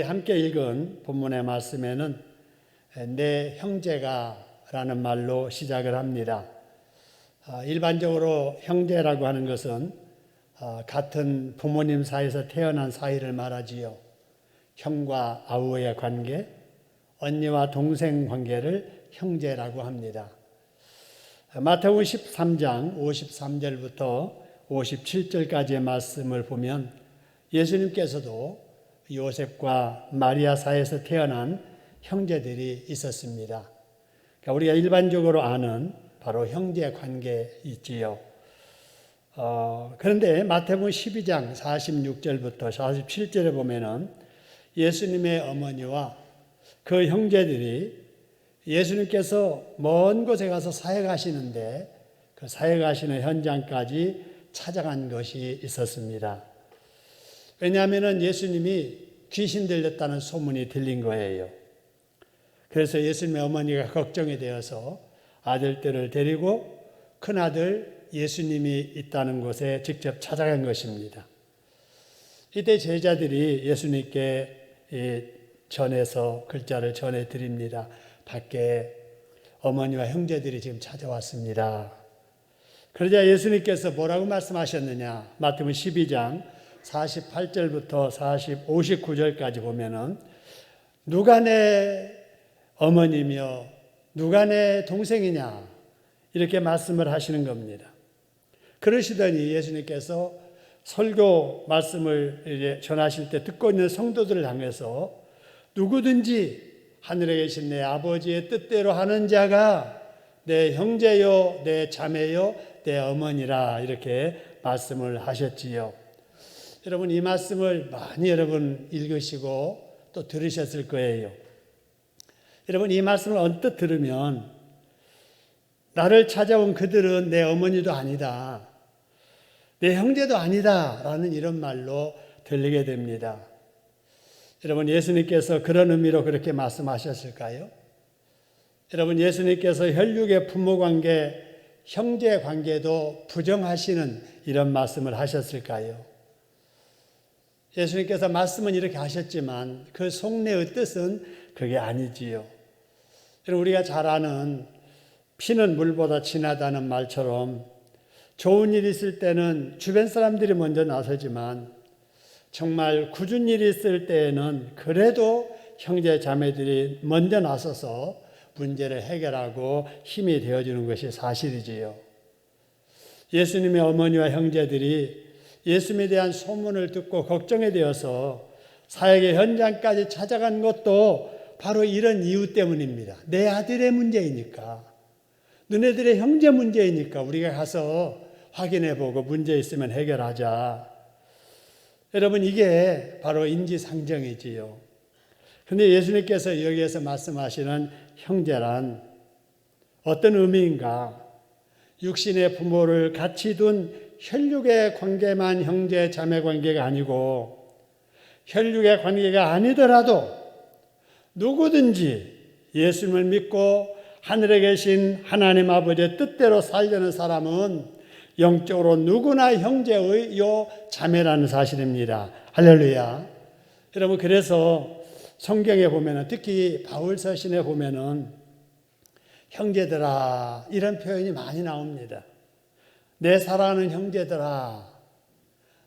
함께 읽은 본문의 말씀에는 내 형제가 라는 말로 시작을 합니다. 일반적으로 형제라고 하는 것은 같은 부모님 사이에서 태어난 사이를 말하지요. 형과 아우의 관계, 언니와 동생 관계를 형제라고 합니다. 마태복음 13장 53절부터 57절까지의 말씀을 보면 예수님께서도 요셉과 마리아 사이에서 태어난 형제들이 있었습니다. 그러니까 우리가 일반적으로 아는 바로 형제 관계이지요. 그런데 마태복음 12장 46절부터 47절에 보면은 예수님의 어머니와 그 형제들이 예수님께서 먼 곳에 가서 사역하시는데 그 사역하시는 현장까지 찾아간 것이 있었습니다. 왜냐하면 예수님이 귀신 들렸다는 소문이 들린 거예요. 그래서 예수님의 어머니가 걱정이 되어서 아들들을 데리고 큰아들 예수님이 있다는 곳에 직접 찾아간 것입니다. 이때 제자들이 예수님께 전해서 글자를 전해드립니다. 밖에 어머니와 형제들이 지금 찾아왔습니다. 그러자 예수님께서 뭐라고 말씀하셨느냐? 마태복음 12장 48절부터 59절까지 보면은 누가 내 어머니며 누가 내 동생이냐 이렇게 말씀을 하시는 겁니다. 그러시더니 예수님께서 설교 말씀을 이제 전하실 때 듣고 있는 성도들을 향해서 누구든지 하늘에 계신 내 아버지의 뜻대로 하는 자가 내 형제요, 내 자매요, 내 어머니라 이렇게 말씀을 하셨지요. 여러분 이 말씀을 많이 여러분 읽으시고 또 들으셨을 거예요. 여러분 이 말씀을 언뜻 들으면 나를 찾아온 그들은 내 어머니도 아니다. 내 형제도 아니다. 라는 이런 말로 들리게 됩니다. 여러분 예수님께서 그런 의미로 그렇게 말씀하셨을까요? 여러분 예수님께서 혈육의 부모관계, 형제관계도 부정하시는 이런 말씀을 하셨을까요? 예수님께서 말씀은 이렇게 하셨지만 그 속내의 뜻은 그게 아니지요. 여러분 우리가 잘 아는 피는 물보다 진하다는 말처럼 좋은 일이 있을 때는 주변 사람들이 먼저 나서지만 정말 굳은 일이 있을 때에는 그래도 형제 자매들이 먼저 나서서 문제를 해결하고 힘이 되어주는 것이 사실이지요. 예수님의 어머니와 형제들이 예수님에 대한 소문을 듣고 걱정이 되어서 사역의 현장까지 찾아간 것도 바로 이런 이유 때문입니다. 내 아들의 문제이니까, 너네들의 형제 문제이니까 우리가 가서 확인해보고 문제 있으면 해결하자. 여러분 이게 바로 인지상정이지요. 그런데 예수님께서 여기에서 말씀하시는 형제란 어떤 의미인가? 육신의 부모를 같이 둔 혈육의 관계만 형제 자매 관계가 아니고 혈육의 관계가 아니더라도 누구든지 예수님을 믿고 하늘에 계신 하나님 아버지의 뜻대로 살려는 사람은 영적으로 누구나 형제의 자매라는 사실입니다. 할렐루야. 여러분 그래서 성경에 보면은 특히 바울 서신에 보면은 형제들아 이런 표현이 많이 나옵니다. 내 사랑하는 형제들아,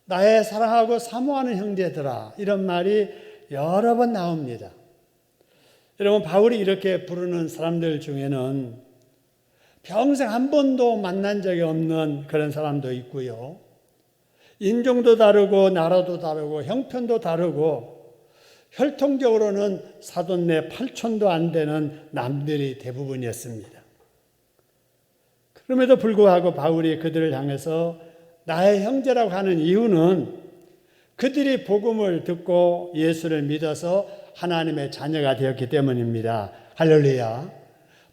나의 사랑하고 사모하는 형제들아 이런 말이 여러 번 나옵니다. 여러분 바울이 이렇게 부르는 사람들 중에는 평생 한 번도 만난 적이 없는 그런 사람도 있고요. 인종도 다르고 나라도 다르고 형편도 다르고 혈통적으로는 사돈네 8촌도 안 되는 남들이 대부분이었습니다. 그럼에도 불구하고 바울이 그들을 향해서 나의 형제라고 하는 이유는 그들이 복음을 듣고 예수를 믿어서 하나님의 자녀가 되었기 때문입니다. 할렐루야.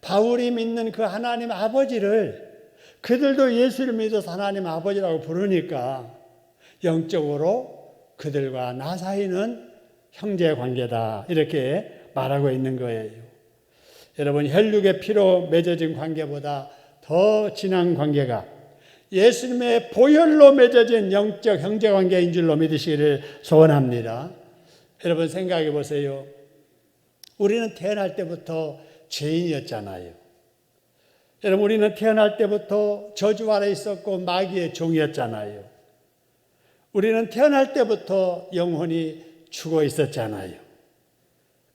바울이 믿는 그 하나님 아버지를 그들도 예수를 믿어서 하나님 아버지라고 부르니까 영적으로 그들과 나 사이는 형제 관계다 이렇게 말하고 있는 거예요. 여러분 혈육의 피로 맺어진 관계보다 더 진한 관계가 예수님의 보혈로 맺어진 영적 형제 관계인 줄로 믿으시기를 소원합니다. 여러분 생각해 보세요. 우리는 태어날 때부터 죄인이었잖아요. 여러분 우리는 태어날 때부터 저주 아래 있었고 마귀의 종이었잖아요. 우리는 태어날 때부터 영혼이 죽어 있었잖아요.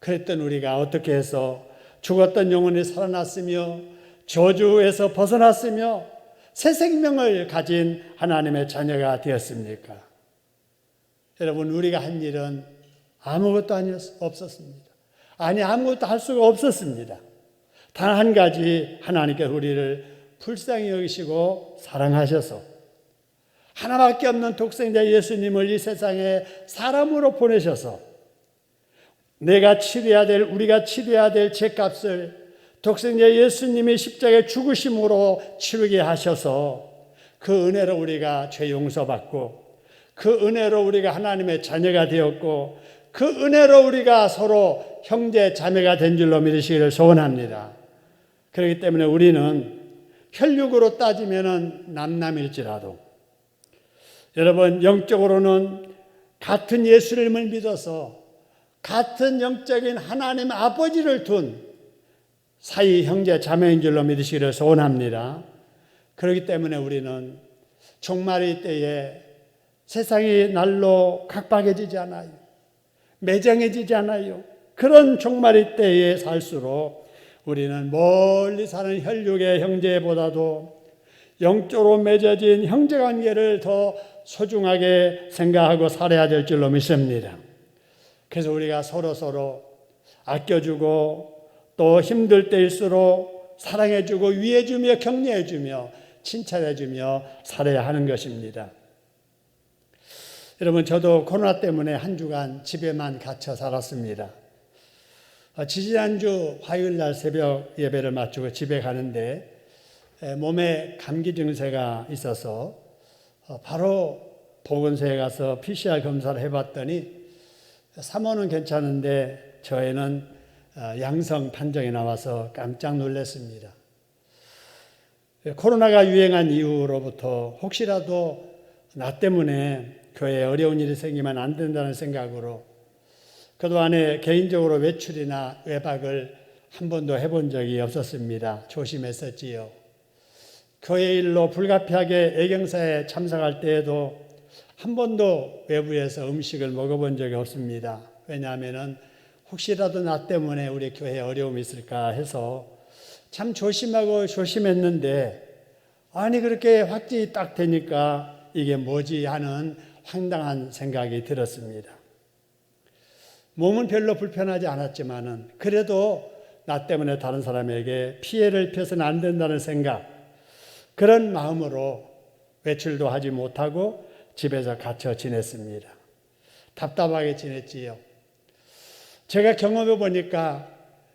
그랬던 우리가 어떻게 해서 죽었던 영혼이 살아났으며 저주에서 벗어났으며 새 생명을 가진 하나님의 자녀가 되었습니까? 여러분 우리가 한 일은 아무것도 없었습니다. 아니 아무것도 할 수가 없었습니다. 단 한 가지 하나님께서 우리를 불쌍히 여기시고 사랑하셔서 하나밖에 없는 독생자 예수님을 이 세상에 사람으로 보내셔서 우리가 치러야 될 죄값을 독생자 예수님이 십자가에 죽으심으로 치르게 하셔서 그 은혜로 우리가 죄 용서받고 그 은혜로 우리가 하나님의 자녀가 되었고 그 은혜로 우리가 서로 형제 자매가 된 줄로 믿으시기를 소원합니다. 그렇기 때문에 우리는 혈육으로 따지면 남남일지라도 여러분 영적으로는 같은 예수님을 믿어서 같은 영적인 하나님 아버지를 둔 사이 형제 자매인 줄로 믿으시기를 소원합니다. 그렇기 때문에 우리는 종말의 때에 세상이 날로 각박해지지 않아요. 매정해지지 않아요. 그런 종말의 때에 살수록 우리는 멀리 사는 혈육의 형제보다도 영적으로 맺어진 형제관계를 더 소중하게 생각하고 살아야 될 줄로 믿습니다. 그래서 우리가 서로 아껴주고 또 힘들 때일수록 사랑해주고 위해주며 격려해주며 칭찬해주며 살아야 하는 것입니다. 여러분 저도 코로나 때문에 한 주간 집에만 갇혀 살았습니다. 지지난주 화요일날 새벽 예배를 마치고 집에 가는데 몸에 감기 증세가 있어서 바로 보건소에 가서 PCR 검사를 해봤더니 사모는 괜찮은데 저에는 양성 판정이 나와서 깜짝 놀랐습니다. 코로나가 유행한 이후로부터 혹시라도 나 때문에 교회에 어려운 일이 생기면 안 된다는 생각으로 그동안에 개인적으로 외출이나 외박을 한 번도 해본 적이 없었습니다. 조심했었지요. 교회 일로 불가피하게 애경사에 참석할 때에도 한 번도 외부에서 음식을 먹어본 적이 없습니다. 왜냐하면 혹시라도 나 때문에 우리 교회에 어려움이 있을까 해서 참 조심했는데 아니 그렇게 확진이 딱 되니까 이게 뭐지 하는 황당한 생각이 들었습니다. 몸은 별로 불편하지 않았지만은 그래도 나 때문에 다른 사람에게 피해를 입혀서는 안 된다는 생각, 그런 마음으로 외출도 하지 못하고 집에서 갇혀 지냈습니다. 답답하게 지냈지요. 제가 경험해 보니까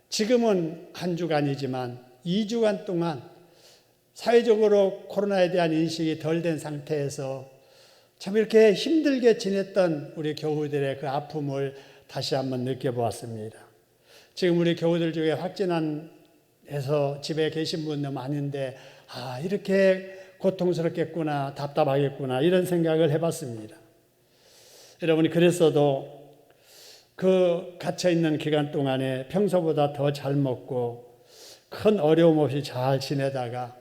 지금은 한 주간이지만 2주간 동안 사회적으로 코로나에 대한 인식이 덜 된 상태에서 참 이렇게 힘들게 지냈던 우리 교우들의 그 아픔을 다시 한번 느껴보았습니다. 지금 우리 교우들 중에 확진해서 집에 계신 분도 많은데 이렇게 고통스럽겠구나, 답답하겠구나 이런 생각을 해봤습니다. 여러분이 그랬어도 그 갇혀있는 기간 동안에 평소보다 더 잘 먹고 큰 어려움 없이 잘 지내다가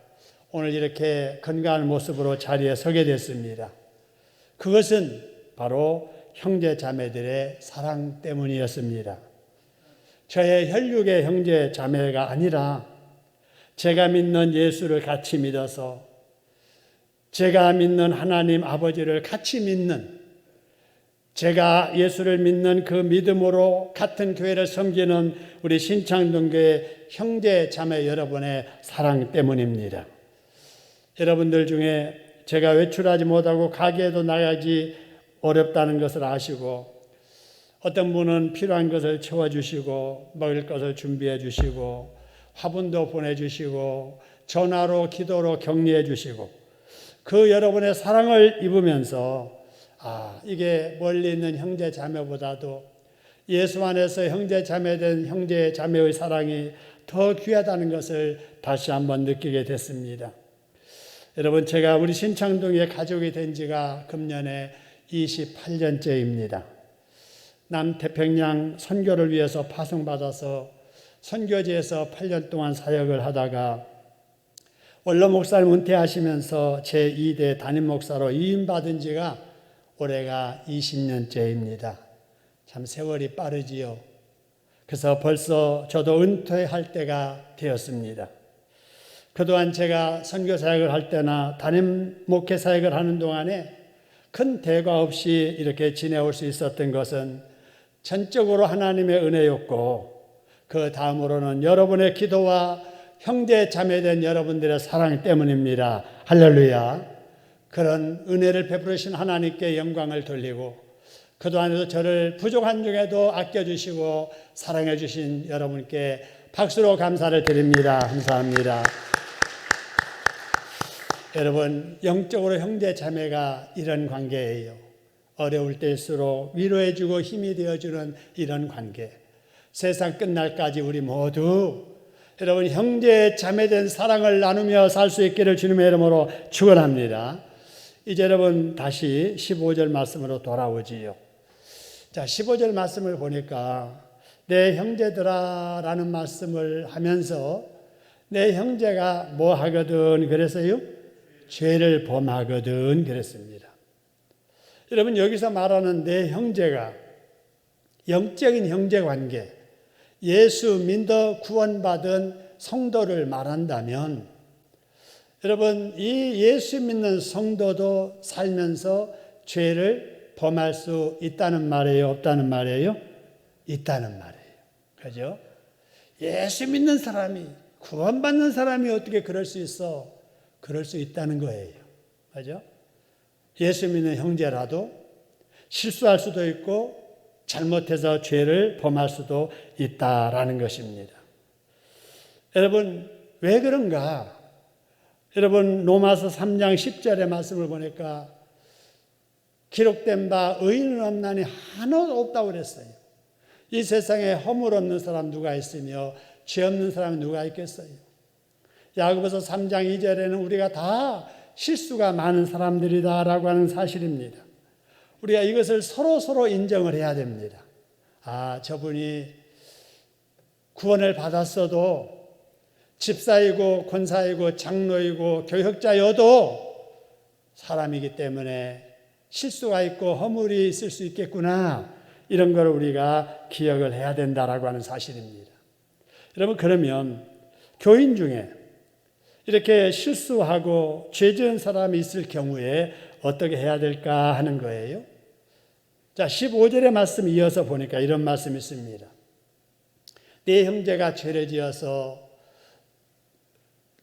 오늘 이렇게 건강한 모습으로 자리에 서게 됐습니다. 그것은 바로 형제 자매들의 사랑 때문이었습니다. 저의 혈육의 형제 자매가 아니라 제가 믿는 예수를 같이 믿어서 제가 믿는 하나님 아버지를 같이 믿는 제가 예수를 믿는 그 믿음으로 같은 교회를 섬기는 우리 신창동교회 형제 자매 여러분의 사랑 때문입니다. 여러분들 중에 제가 외출하지 못하고 가게에도 나가지 어렵다는 것을 아시고 어떤 분은 필요한 것을 채워주시고 먹을 것을 준비해 주시고 화분도 보내주시고 전화로 기도로 격려해 주시고 그 여러분의 사랑을 입으면서 이게 멀리 있는 형제 자매보다도 예수 안에서 형제 자매된 형제 자매의 사랑이 더 귀하다는 것을 다시 한번 느끼게 됐습니다. 여러분 제가 우리 신창동에 가족이 된 지가 금년에 28년째입니다. 남태평양 선교를 위해서 파송받아서 선교지에서 8년 동안 사역을 하다가 원로 목사님 은퇴하시면서 제2대 담임 목사로 위임받은 지가 올해가 20년째입니다. 참 세월이 빠르지요. 그래서 벌써 저도 은퇴할 때가 되었습니다. 그동안 제가 선교 사역을 할 때나 담임 목회 사역을 하는 동안에 큰 대가 없이 이렇게 지내올 수 있었던 것은 전적으로 하나님의 은혜였고, 그 다음으로는 여러분의 기도와 형제 자매된 여러분들의 사랑 때문입니다. 할렐루야. 그런 은혜를 베푸신 하나님께 영광을 돌리고, 그동안에도 저를 부족한 중에도 아껴주시고 사랑해 주신 여러분께 박수로 감사를 드립니다. 감사합니다. 여러분, 영적으로 형제 자매가 이런 관계예요. 어려울 때일수록 위로해주고 힘이 되어주는 이런 관계. 세상 끝날까지 우리 모두 여러분 형제 자매된 사랑을 나누며 살 수 있기를 주님의 이름으로 축원합니다. 이제 여러분 다시 15절 말씀으로 돌아오지요. 자, 15절 말씀을 보니까 내 형제들아 라는 말씀을 하면서 내 형제가 뭐 하거든 그랬어요? 죄를 범하거든 그랬습니다. 여러분, 여기서 말하는 내 형제가 영적인 형제관계, 예수 믿어 구원받은 성도를 말한다면, 여러분 이 예수 믿는 성도도 살면서 죄를 범할 수 있다는 말이에요? 없다는 말이에요? 있다는 말이에요. 그죠? 예수 믿는 사람이, 구원받는 사람이 어떻게 그럴 수 있어? 그럴 수 있다는 거예요. 그죠? 예수 믿는 형제라도 실수할 수도 있고 잘못해서 죄를 범할 수도 있다라는 것입니다. 여러분, 왜 그런가? 여러분, 로마서 3장 10절의 말씀을 보니까 기록된 바 의인은 없나니 하나도 없다고 그랬어요. 이 세상에 허물 없는 사람 누가 있으며 죄 없는 사람이 누가 있겠어요? 야고보서 3장 2절에는 우리가 다 실수가 많은 사람들이다라고 하는 사실입니다. 우리가 이것을 서로 인정을 해야 됩니다. 아, 저분이 구원을 받았어도 집사이고 권사이고 장로이고 교역자여도 사람이기 때문에 실수가 있고 허물이 있을 수 있겠구나, 이런 걸 우리가 기억을 해야 된다라고 하는 사실입니다. 여러분, 그러면 교인 중에 이렇게 실수하고 죄 지은 사람이 있을 경우에 어떻게 해야 될까 하는 거예요. 자, 15절의 말씀 이어서 보니까 이런 말씀이 있습니다. 네 형제가 죄를 지어서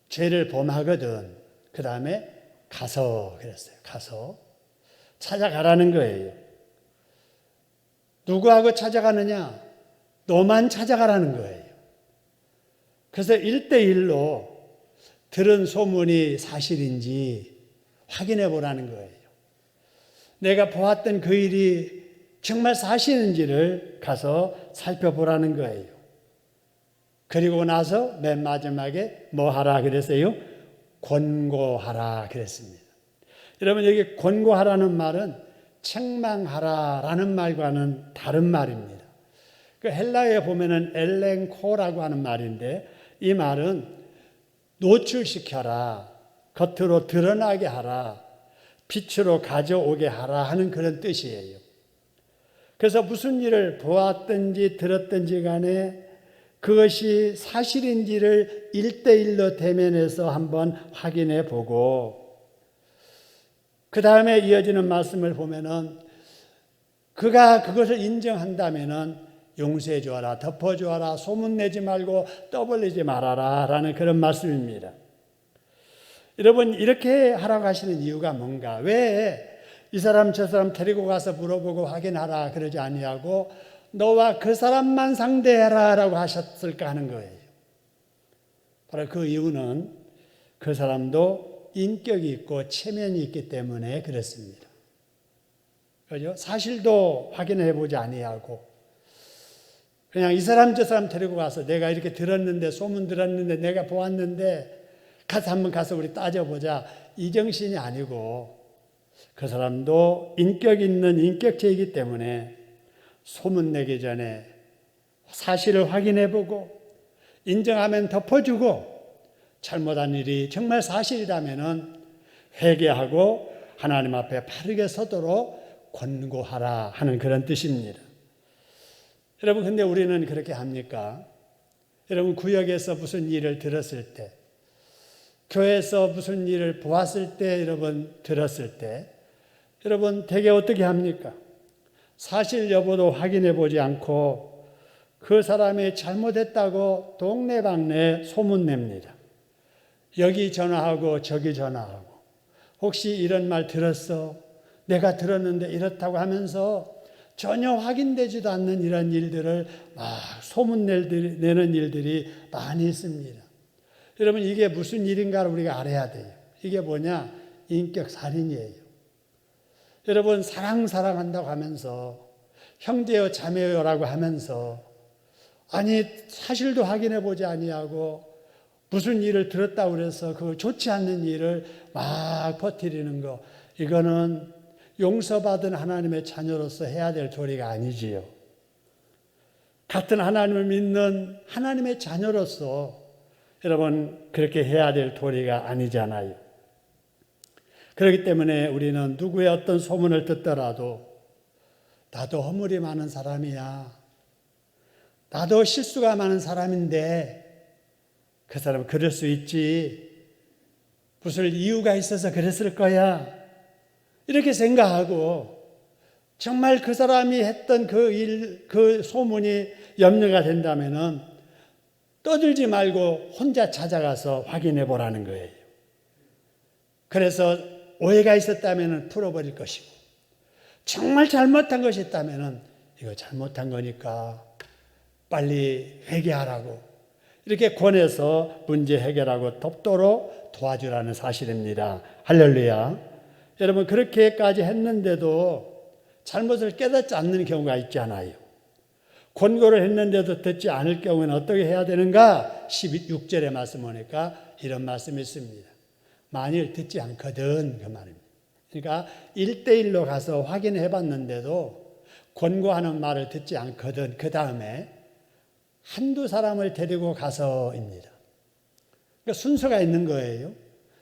죄를 범하거든. 그 다음에 가서 그랬어요. 가서 찾아가라는 거예요. 누구하고 찾아가느냐? 너만 찾아가라는 거예요. 그래서 1대1로 들은 소문이 사실인지 확인해 보라는 거예요. 내가 보았던 그 일이 정말 사실인지를 가서 살펴보라는 거예요. 그리고 나서 맨 마지막에 뭐 하라 그랬어요? 권고하라 그랬습니다. 여러분, 여기 권고하라는 말은 책망하라라는 말과는 다른 말입니다. 그 헬라어에 보면은 엘렌코라고 하는 말인데, 이 말은 노출시켜라, 겉으로 드러나게 하라, 빛으로 가져오게 하라 하는 그런 뜻이에요. 그래서 무슨 일을 보았든지 들었든지 간에 그것이 사실인지를 1대1로 대면해서 한번 확인해 보고, 그 다음에 이어지는 말씀을 보면은 그가 그것을 인정한다면은 용서해 주어라, 덮어 주어라, 소문내지 말고 떠벌리지 말아라 라는 그런 말씀입니다. 여러분, 이렇게 하라고 하시는 이유가 뭔가? 왜 이 사람 저 사람 데리고 가서 물어보고 확인하라 그러지 아니하고 너와 그 사람만 상대해라 라고 하셨을까 하는 거예요. 바로 그 이유는 그 사람도 인격이 있고 체면이 있기 때문에 그렇습니다. 그죠? 사실도 확인해 보지 아니하고 그냥 이 사람 저 사람 데리고 가서 내가 이렇게 들었는데, 소문 들었는데, 내가 보았는데 가서 한번 가서 우리 따져보자, 이 정신이 아니고 그 사람도 인격 있는 인격체이기 때문에 소문내기 전에 사실을 확인해보고 인정하면 덮어주고 잘못한 일이 정말 사실이라면 회개하고 하나님 앞에 바르게 서도록 권고하라 하는 그런 뜻입니다. 여러분, 근데 우리는 그렇게 합니까? 여러분, 구역에서 무슨 일을 들었을 때, 교회에서 무슨 일을 보았을 때, 여러분 들었을 때, 여러분 대개 어떻게 합니까? 사실 여부도 확인해 보지 않고 그 사람이 잘못했다고 동네방네 소문냅니다. 여기 전화하고 저기 전화하고, 혹시 이런 말 들었어? 내가 들었는데 이렇다고 하면서 전혀 확인되지도 않는 이런 일들을 막 소문내는 일들이 많이 있습니다. 여러분, 이게 무슨 일인가를 우리가 알아야 돼요. 이게 뭐냐? 인격 살인이에요. 여러분, 사랑한다고 하면서 형제요 자매요라고 하면서 아니 사실도 확인해 보지 아니하고 무슨 일을 들었다고 그래서 그 좋지 않는 일을 막 퍼뜨리는 거, 이거는 용서받은 하나님의 자녀로서 해야 될 도리가 아니지요. 같은 하나님을 믿는 하나님의 자녀로서 여러분 그렇게 해야 될 도리가 아니잖아요. 그렇기 때문에 우리는 누구의 어떤 소문을 듣더라도 나도 허물이 많은 사람이야, 나도 실수가 많은 사람인데 그 사람은 그럴 수 있지, 무슨 이유가 있어서 그랬을 거야, 이렇게 생각하고 정말 그 사람이 했던 그 소문이 염려가 된다면은 떠들지 말고 혼자 찾아가서 확인해 보라는 거예요. 그래서 오해가 있었다면 풀어버릴 것이고, 정말 잘못한 것이 있다면 이거 잘못한 거니까 빨리 회개하라고 이렇게 권해서 문제 해결하고 돕도록 도와주라는 사실입니다. 할렐루야. 여러분, 그렇게까지 했는데도 잘못을 깨닫지 않는 경우가 있잖아요. 권고를 했는데도 듣지 않을 경우는 어떻게 해야 되는가? 16절의 말씀 보니까 이런 말씀이 있습니다. 만일 듣지 않거든, 그 말입니다. 그러니까 1대1로 가서 확인해 봤는데도 권고하는 말을 듣지 않거든, 그 다음에 한두 사람을 데리고 가서입니다. 그러니까 순서가 있는 거예요.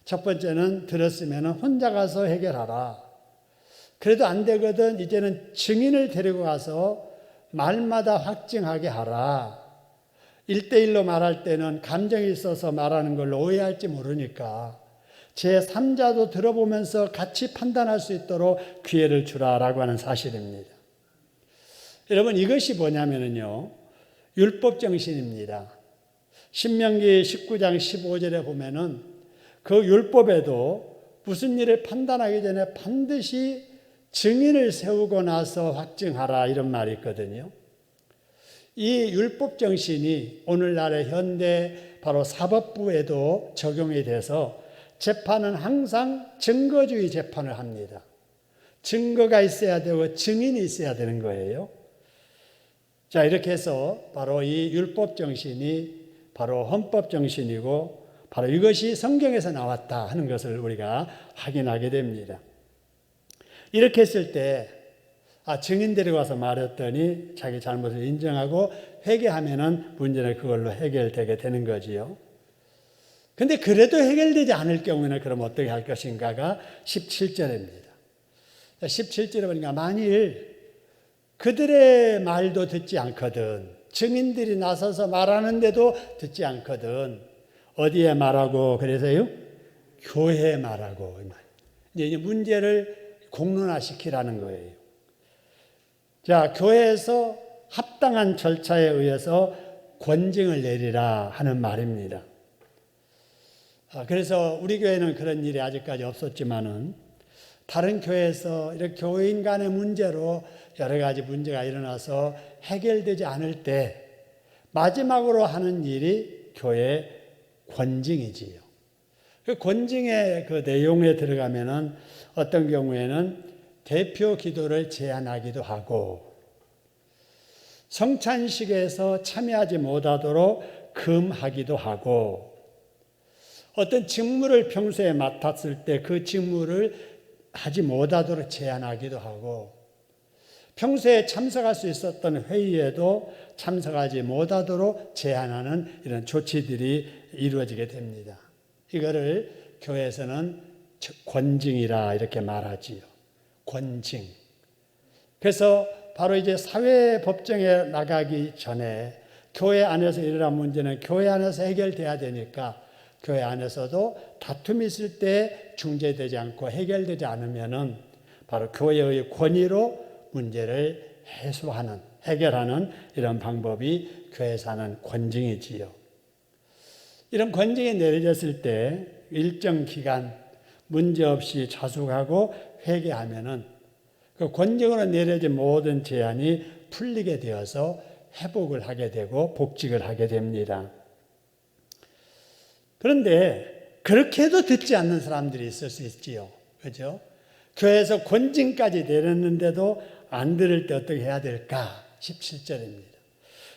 첫 번째는 들었으면 혼자 가서 해결하라. 그래도 안 되거든, 이제는 증인을 데리고 가서 말마다 확증하게 하라. 1대1로 말할 때는 감정이 있어서 말하는 걸로 오해할지 모르니까 제3자도 들어보면서 같이 판단할 수 있도록 기회를 주라라고 하는 사실입니다. 여러분, 이것이 뭐냐면요, 율법 정신입니다. 신명기 19장 15절에 보면은 그 율법에도 무슨 일을 판단하기 전에 반드시 증인을 세우고 나서 확증하라, 이런 말이 있거든요. 이 율법 정신이 오늘날의 현대 바로 사법부에도 적용이 돼서 재판은 항상 증거주의 재판을 합니다. 증거가 있어야 되고 증인이 있어야 되는 거예요. 자, 이렇게 해서 바로 이 율법 정신이 바로 헌법 정신이고 바로 이것이 성경에서 나왔다 하는 것을 우리가 확인하게 됩니다. 이렇게 했을 때 증인 데리고 와서 말했더니 자기 잘못을 인정하고 회개하면은 문제는 그걸로 해결되게 되는 거지요. 근데 그래도 해결되지 않을 경우에는 그럼 어떻게 할 것인가가 17절입니다. 17절에 보니까 만일 그들의 말도 듣지 않거든, 증인들이 나서서 말하는데도 듣지 않거든, 어디에 말하고 그래서요? 교회에 말하고. 이제 문제를 공론화시키라는 거예요. 자, 교회에서 합당한 절차에 의해서 권징을 내리라 하는 말입니다. 그래서 우리 교회는 그런 일이 아직까지 없었지만은 다른 교회에서 이렇게 교인 간의 문제로 여러 가지 문제가 일어나서 해결되지 않을 때 마지막으로 하는 일이 교회 권징이지요. 그 권징의 그 내용에 들어가면은 어떤 경우에는 대표 기도를 제안하기도 하고 성찬식에서 참여하지 못하도록 금하기도 하고 어떤 직무를 평소에 맡았을 때 그 직무를 하지 못하도록 제한하기도 하고 평소에 참석할 수 있었던 회의에도 참석하지 못하도록 제한하는 이런 조치들이 이루어지게 됩니다. 이거를 교회에서는 권징이라 이렇게 말하지요. 권징. 그래서 바로 이제 사회법정에 나가기 전에 교회 안에서 일어난 문제는 교회 안에서 해결돼야 되니까 교회 안에서도 다툼이 있을 때 중재되지 않고 해결되지 않으면은 바로 교회의 권위로 문제를 해결하는 이런 방법이 교회에서 하는 권징이지요. 이런 권징이 내려졌을 때 일정 기간 문제없이 자숙하고 회개하면은 그 권징으로 내려진 모든 제한이 풀리게 되어서 회복을 하게 되고 복직을 하게 됩니다. 그런데 그렇게 해도 듣지 않는 사람들이 있을 수 있지요. 그죠? 교회에서 권징까지 내렸는데도 안 들을 때 어떻게 해야 될까? 17절입니다.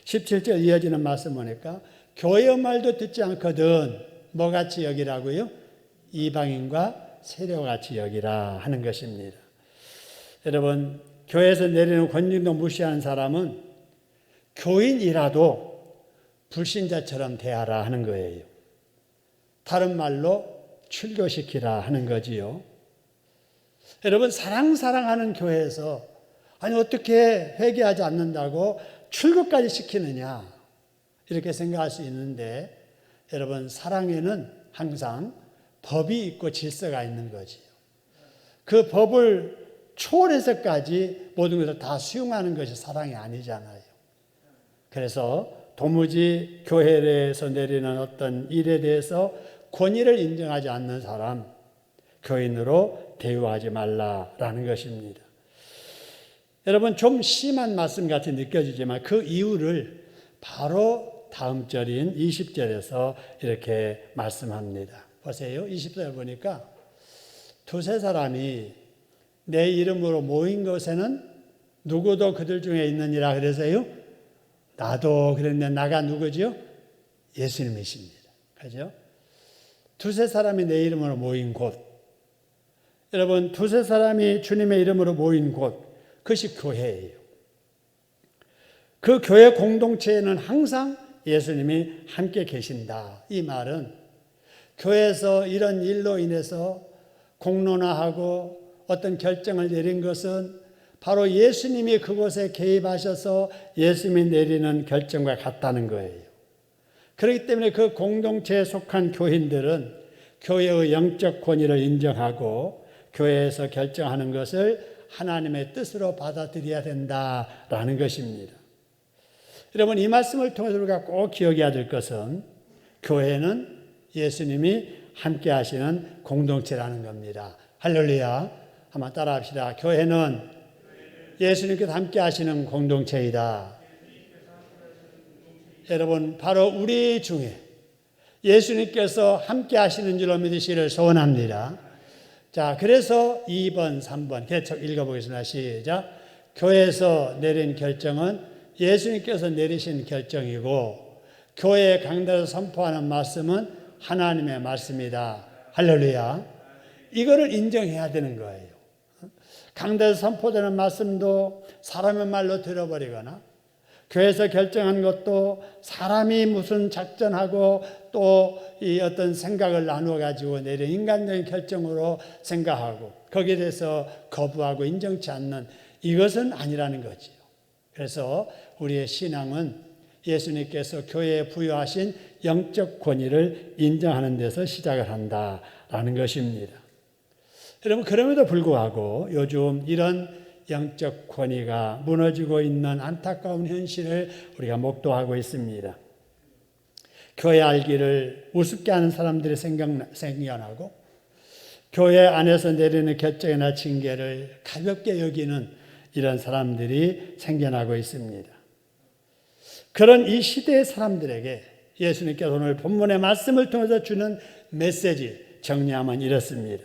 17절 이어지는 말씀 보니까 교회의 말도 듣지 않거든 뭐같이 여기라고요? 이방인과 세력같이 여기라 하는 것입니다. 여러분, 교회에서 내리는 권징도 무시하는 사람은 교인이라도 불신자처럼 대하라 하는 거예요. 다른 말로 출교시키라 하는 거지요. 여러분, 사랑하는 교회에서 아니 어떻게 회개하지 않는다고 출교까지 시키느냐 이렇게 생각할 수 있는데 여러분, 사랑에는 항상 법이 있고 질서가 있는 거지요. 그 법을 초월해서까지 모든 것을 다 수용하는 것이 사랑이 아니잖아요. 그래서 도무지 교회 내에서 내리는 어떤 일에 대해서 권위를 인정하지 않는 사람, 교인으로 대우하지 말라라는 것입니다. 여러분, 좀 심한 말씀 같이 느껴지지만 그 이유를 바로 다음 절인 20절에서 이렇게 말씀합니다. 보세요. 20절 보니까 두세 사람이 내 이름으로 모인 곳에는 누구도 그들 중에 있느니라 그래서요. 나도 그랬는데 나가 누구죠? 예수님이십니다. 그죠? 두세 사람이 내 이름으로 모인 곳. 여러분, 두세 사람이 주님의 이름으로 모인 곳. 그것이 교회예요. 그 교회 공동체에는 항상 예수님이 함께 계신다. 이 말은 교회에서 이런 일로 인해서 공론화하고 어떤 결정을 내린 것은 바로 예수님이 그곳에 개입하셔서 예수님이 내리는 결정과 같다는 거예요. 그렇기 때문에 그 공동체에 속한 교인들은 교회의 영적 권위를 인정하고 교회에서 결정하는 것을 하나님의 뜻으로 받아들여야 된다라는 것입니다. 여러분, 이 말씀을 통해서 우리가 꼭 기억해야 될 것은 교회는 예수님이 함께 하시는 공동체라는 겁니다. 할렐루야. 한번 따라 합시다. 교회는 예수님께서 함께 하시는 공동체이다. 여러분, 바로 우리 중에 예수님께서 함께 하시는 줄로 믿으시기를 소원합니다. 자, 그래서 2번, 3번 계속 읽어보겠습니다. 시작. 교회에서 내린 결정은 예수님께서 내리신 결정이고 교회의 강단에서 선포하는 말씀은 하나님의 말씀이다. 할렐루야. 이거를 인정해야 되는 거예요. 강단에서 선포되는 말씀도 사람의 말로 들어버리거나 교회에서 결정한 것도 사람이 무슨 작전하고 또 이 어떤 생각을 나누어 가지고 내린 인간적인 결정으로 생각하고 거기에 대해서 거부하고 인정치 않는 이것은 아니라는 거지요. 그래서 우리의 신앙은 예수님께서 교회에 부여하신 영적 권위를 인정하는 데서 시작을 한다라는 것입니다. 여러분, 그럼에도 불구하고 요즘 이런 영적 권위가 무너지고 있는 안타까운 현실을 우리가 목도하고 있습니다. 교회 알기를 우습게 하는 사람들이 생겨나고 교회 안에서 내리는 결정이나 징계를 가볍게 여기는 이런 사람들이 생겨나고 있습니다. 그런 이 시대의 사람들에게 예수님께서 오늘 본문의 말씀을 통해서 주는 메시지 정리하면 이렇습니다.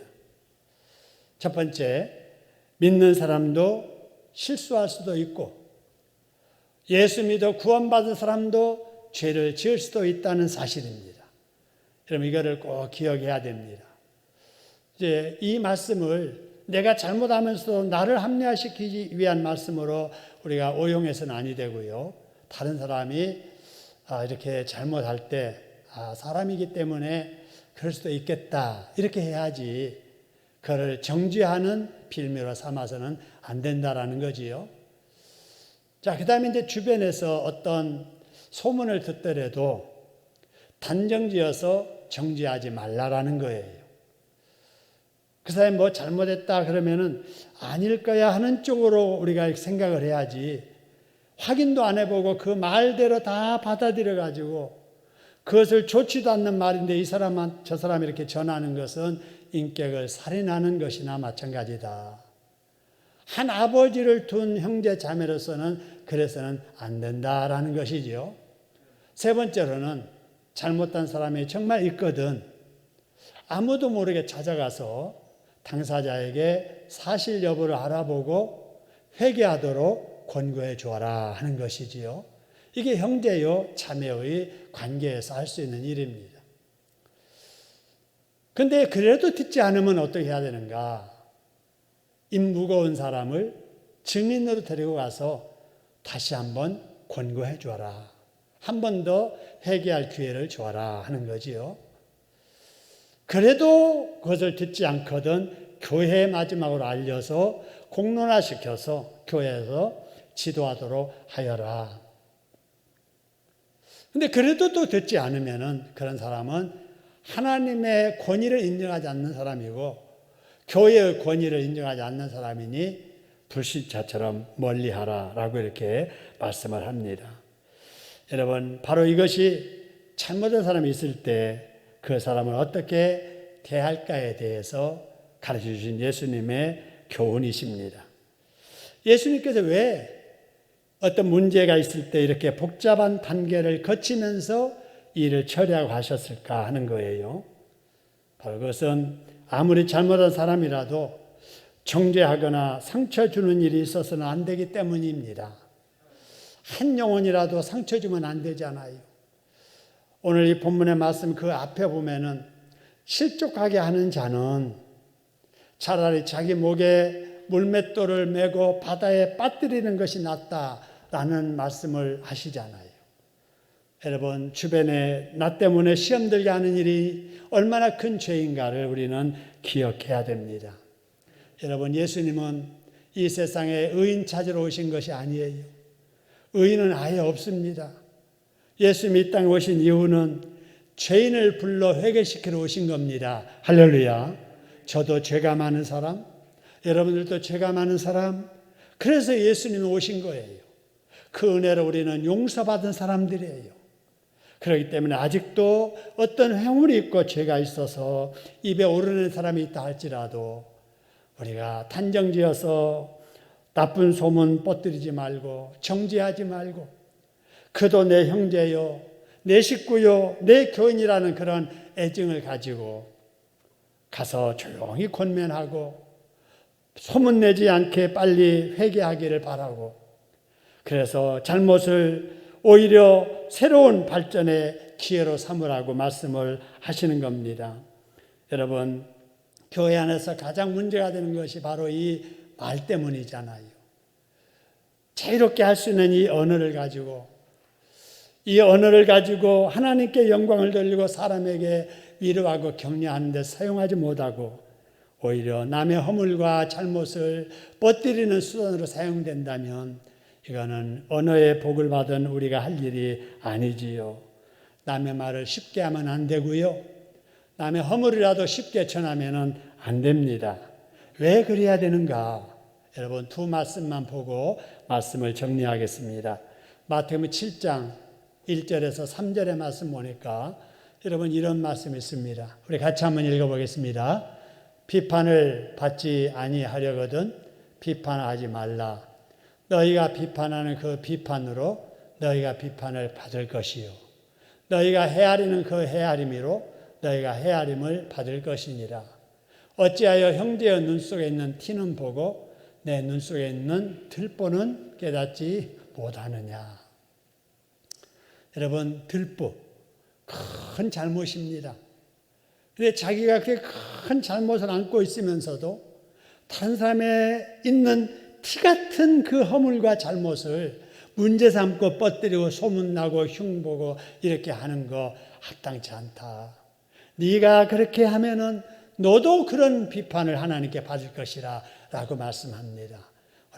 첫 번째, 믿는 사람도 실수할 수도 있고 예수 믿어 구원받은 사람도 죄를 지을 수도 있다는 사실입니다. 여러분, 이거를 꼭 기억해야 됩니다. 이제 이 말씀을 내가 잘못하면서도 나를 합리화시키기 위한 말씀으로 우리가 오용해서는 아니 되고요. 다른 사람이 이렇게 잘못할 때 사람이기 때문에 그럴 수도 있겠다 이렇게 해야지, 그를 정죄하는 빌미로 삼아서는 안 된다라는 거지요. 자, 그 다음에 이제 주변에서 어떤 소문을 듣더라도 단정지어서 정죄하지 말라라는 거예요. 그 사람이 뭐 잘못했다 그러면은 아닐 거야 하는 쪽으로 우리가 생각을 해야지, 확인도 안 해보고 그 말대로 다 받아들여 가지고 그것을 좋지도 않는 말인데 이 사람은 저 사람이 이렇게 전하는 것은 인격을 살인하는 것이나 마찬가지다. 한 아버지를 둔 형제 자매로서는 그래서는 안 된다라는 것이지요. 세 번째로는 잘못한 사람이 정말 있거든 아무도 모르게 찾아가서 당사자에게 사실 여부를 알아보고 회개하도록 권고해 주어라 하는 것이지요. 이게 형제요 자매의 관계에서 할 수 있는 일입니다. 그런데 그래도 듣지 않으면 어떻게 해야 되는가? 임 무거운 사람을 증인으로 데리고 가서 다시 한번 권고해 주어라. 한 번 더 회개할 기회를 주어라 하는 거지요. 그래도 그것을 듣지 않거든 교회 마지막으로 알려서 공론화시켜서 교회에서 지도하도록 하여라. 근데 그래도 또 듣지 않으면은 그런 사람은 하나님의 권위를 인정하지 않는 사람이고 교회의 권위를 인정하지 않는 사람이니 불신자처럼 멀리하라라고 이렇게 말씀을 합니다. 여러분, 바로 이것이 잘못한 사람이 있을 때 그 사람을 어떻게 대할까에 대해서 가르쳐 주신 예수님의 교훈이십니다. 예수님께서 왜 어떤 문제가 있을 때 이렇게 복잡한 단계를 거치면서 일을 처리하고 하셨을까 하는 거예요. 바로 그것은 아무리 잘못한 사람이라도 정죄하거나 상처 주는 일이 있어서는 안 되기 때문입니다. 한 영혼이라도 상처 주면 안 되잖아요. 오늘 이 본문의 말씀 그 앞에 보면은 실족하게 하는 자는 차라리 자기 목에 물맷돌을 메고 바다에 빠뜨리는 것이 낫다라는 말씀을 하시잖아요. 여러분, 주변에 나 때문에 시험 들게 하는 일이 얼마나 큰 죄인가를 우리는 기억해야 됩니다. 여러분, 예수님은 이 세상에 의인 찾으러 오신 것이 아니에요. 의인은 아예 없습니다. 예수님이 이 땅에 오신 이유는 죄인을 불러 회개시키러 오신 겁니다. 할렐루야. 저도 죄가 많은 사람, 여러분들도 죄가 많은 사람, 그래서 예수님이 오신 거예요. 그 은혜로 우리는 용서받은 사람들이에요. 그렇기 때문에 아직도 어떤 행운이 있고 죄가 있어서 입에 오르는 사람이 있다 할지라도 우리가 단정지어서 나쁜 소문 뻗뜨리지 말고 정죄하지 말고 그도 내 형제요, 내 식구요, 내 교인이라는 그런 애증을 가지고 가서 조용히 권면하고 소문내지 않게 빨리 회개하기를 바라고, 그래서 잘못을 오히려 새로운 발전의 기회로 삼으라고 말씀을 하시는 겁니다. 여러분, 교회 안에서 가장 문제가 되는 것이 바로 이 말 때문이잖아요. 자유롭게 할 수 있는 이 언어를 가지고 하나님께 영광을 돌리고 사람에게 위로하고 격려하는 데 사용하지 못하고 오히려 남의 허물과 잘못을 뻗뜨리는 수단으로 사용된다면 이거는 언어의 복을 받은 우리가 할 일이 아니지요. 남의 말을 쉽게 하면 안 되고요. 남의 허물이라도 쉽게 전하면 안 됩니다. 왜 그래야 되는가? 여러분, 두 말씀만 보고 말씀을 정리하겠습니다. 마태복음 7장 1절에서 3절의 말씀 보니까 여러분 이런 말씀이 있습니다. 우리 같이 한번 읽어보겠습니다. 비판을 받지 아니하려거든 비판하지 말라. 너희가 비판하는 그 비판으로 너희가 비판을 받을 것이요. 너희가 헤아리는 그 헤아림으로 너희가 헤아림을 받을 것이니라. 어찌하여 형제의 눈 속에 있는 티는 보고 내 눈 속에 있는 들보는 깨닫지 못하느냐. 여러분, 들보 큰 잘못입니다. 근데 자기가 그렇게 큰 잘못을 안고 있으면서도 다른 사람의 있는 티 같은 그 허물과 잘못을 문제 삼고 뻗뜨리고 소문나고 흉보고 이렇게 하는 거 합당치 않다. 네가 그렇게 하면은 너도 그런 비판을 하나님께 받을 것이라 라고 말씀합니다.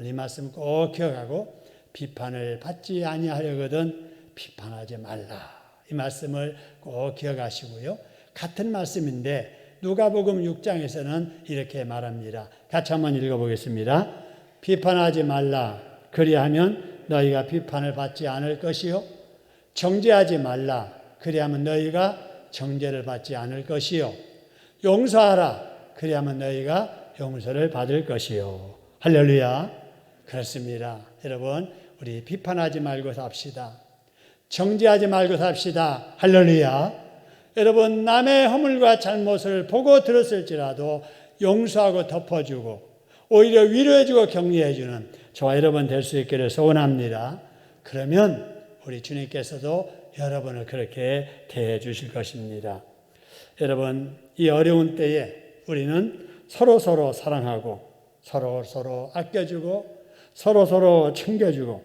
이 말씀 꼭 기억하고 비판을 받지 아니하려거든 비판하지 말라. 이 말씀을 꼭 기억하시고요. 같은 말씀인데 누가복음 6장에서는 이렇게 말합니다. 같이 한번 읽어보겠습니다. 비판하지 말라. 그리하면 너희가 비판을 받지 않을 것이요. 정죄하지 말라. 그리하면 너희가 정죄를 받지 않을 것이요. 용서하라. 그리하면 너희가 용서를 받을 것이요. 할렐루야. 그렇습니다. 여러분, 우리 비판하지 말고 삽시다. 정죄하지 말고 삽시다. 할렐루야. 여러분, 남의 허물과 잘못을 보고 들었을지라도 용서하고 덮어주고 오히려 위로해주고 격려해주는 저와 여러분 될 수 있기를 소원합니다. 그러면 우리 주님께서도 여러분을 그렇게 대해 주실 것입니다. 여러분, 이 어려운 때에 우리는 서로 사랑하고 서로 아껴주고 서로 챙겨주고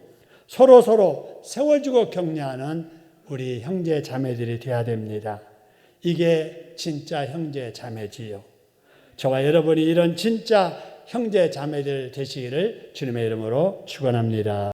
서로 세워주고 격려하는 우리 형제 자매들이 되어야 됩니다. 이게 진짜 형제 자매지요. 저와 여러분이 이런 진짜 형제 자매들 되시기를 주님의 이름으로 축원합니다.